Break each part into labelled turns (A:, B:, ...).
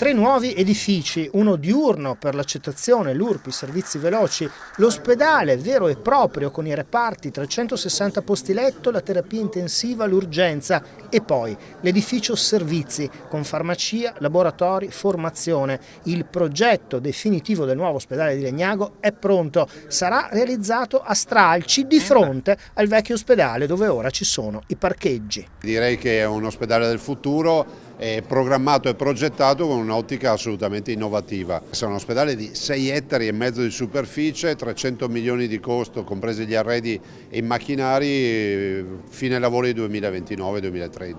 A: 3 nuovi edifici, uno diurno per l'accettazione, l'URP, i servizi veloci, l'ospedale vero e proprio con i reparti, 360 posti letto, la terapia intensiva, l'urgenza e poi l'edificio servizi con farmacia, laboratori, formazione. Il progetto definitivo del nuovo ospedale di Legnago è pronto, sarà realizzato a stralci di fronte al vecchio ospedale dove ora ci sono i parcheggi.
B: Direi che è un ospedale del futuro, è programmato e progettato con un'ottica assolutamente innovativa. È un ospedale di 6,5 ettari di superficie, 300 milioni di costo, compresi gli arredi e i macchinari, fine lavori 2029-2030.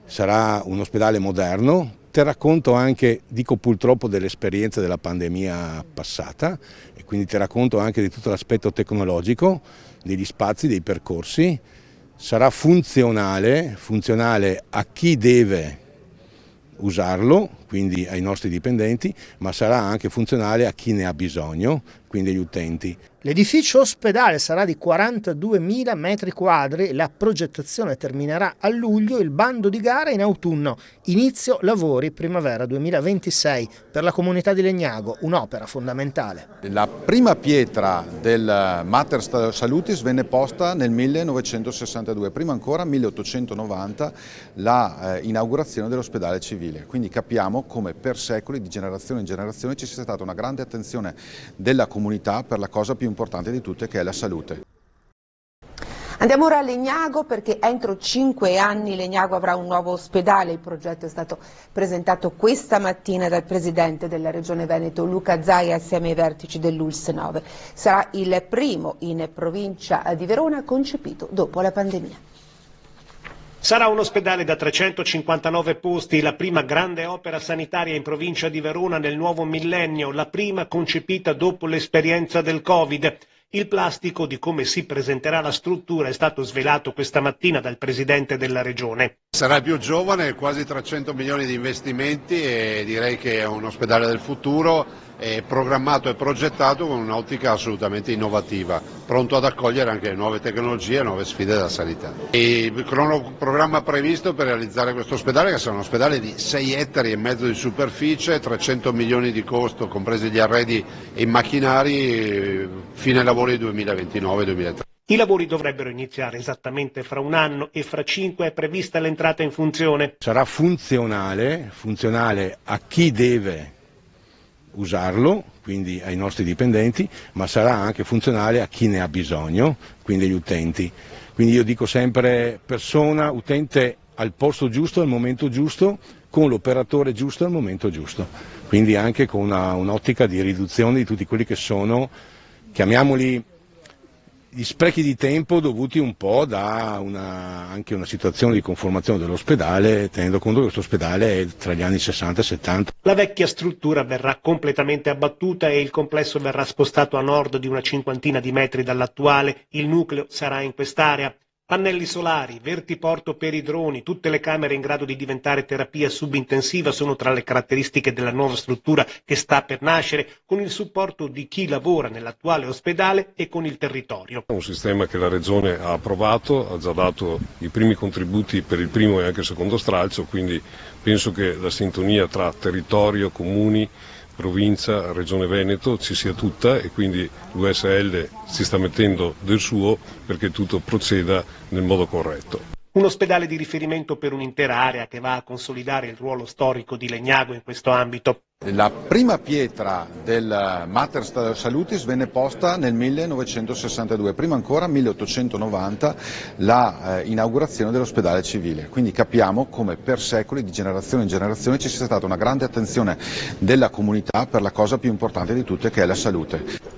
C: Sarà un ospedale moderno, terrà conto anche, dico purtroppo, dell'esperienza della pandemia passata e quindi terrà conto anche di tutto l'aspetto tecnologico, degli spazi, dei percorsi. Sarà funzionale a chi deve usarlo, quindi ai nostri dipendenti, ma sarà anche funzionale a chi ne ha bisogno, quindi agli utenti.
A: L'edificio ospedale sarà di 42.000 metri quadri, la progettazione terminerà a luglio, il bando di gara in autunno, inizio lavori primavera 2026 per la comunità di Legnago, un'opera fondamentale.
D: La prima pietra del Mater Salutis venne posta nel 1962, prima ancora 1890 la inaugurazione dell'ospedale civile, quindi capiamo come per secoli di generazione in generazione ci sia stata una grande attenzione della comunità per la cosa più importante di tutte, che è la salute.
E: Andiamo ora a Legnago perché entro 5 anni Legnago avrà un nuovo ospedale. Il progetto è stato presentato questa mattina dal presidente della Regione Veneto Luca Zaia assieme ai vertici dell'ULSS 9. Sarà il primo in provincia di Verona concepito dopo la pandemia.
F: Sarà un ospedale da 359 posti, la prima grande opera sanitaria in provincia di Verona nel nuovo millennio, la prima concepita dopo l'esperienza del Covid. Il plastico di come si presenterà la struttura è stato svelato questa mattina dal presidente della regione.
B: Sarà il più giovane, quasi 300 milioni di investimenti e direi che è un ospedale del futuro, è programmato e progettato con un'ottica assolutamente innovativa, pronto ad accogliere anche nuove tecnologie e nuove sfide della sanità. E il cronoprogramma previsto per realizzare questo ospedale, che sarà un ospedale di 6,5 ettari di superficie, 300 milioni di costo, compresi gli arredi e i macchinari, fine lavori 2029-2030.
F: I lavori dovrebbero iniziare esattamente fra un anno e fra 5 è prevista l'entrata in funzione.
C: Sarà funzionale a chi deve usarlo, quindi ai nostri dipendenti, ma sarà anche funzionale a chi ne ha bisogno, quindi agli utenti. Quindi io dico sempre persona, utente al posto giusto, al momento giusto, con l'operatore giusto al momento giusto. Quindi anche con un'ottica di riduzione di tutti quelli che sono, chiamiamoli, gli sprechi di tempo dovuti un po' da anche una situazione di conformazione dell'ospedale, tenendo conto che questo ospedale è tra gli anni 60 e 70.
F: La vecchia struttura verrà completamente abbattuta e il complesso verrà spostato a nord di una 50 di metri dall'attuale. Il nucleo sarà in quest'area. Pannelli solari, vertiporto per i droni, tutte le camere in grado di diventare terapia subintensiva sono tra le caratteristiche della nuova struttura che sta per nascere, con il supporto di chi lavora nell'attuale ospedale e con il territorio.
G: Un sistema che la Regione ha approvato, ha già dato i primi contributi per il primo e anche il secondo stralcio, quindi penso che la sintonia tra territorio, comuni, provincia, Regione Veneto ci sia tutta e quindi l'USL si sta mettendo del suo perché tutto proceda nel modo corretto.
F: Un ospedale di riferimento per un'intera area che va a consolidare il ruolo storico di Legnago in questo ambito.
D: La prima pietra del Mater Salutis venne posta nel 1962, prima ancora 1890 la inaugurazione dell'ospedale civile, quindi capiamo come per secoli di generazione in generazione ci sia stata una grande attenzione della comunità per la cosa più importante di tutte, che è la salute.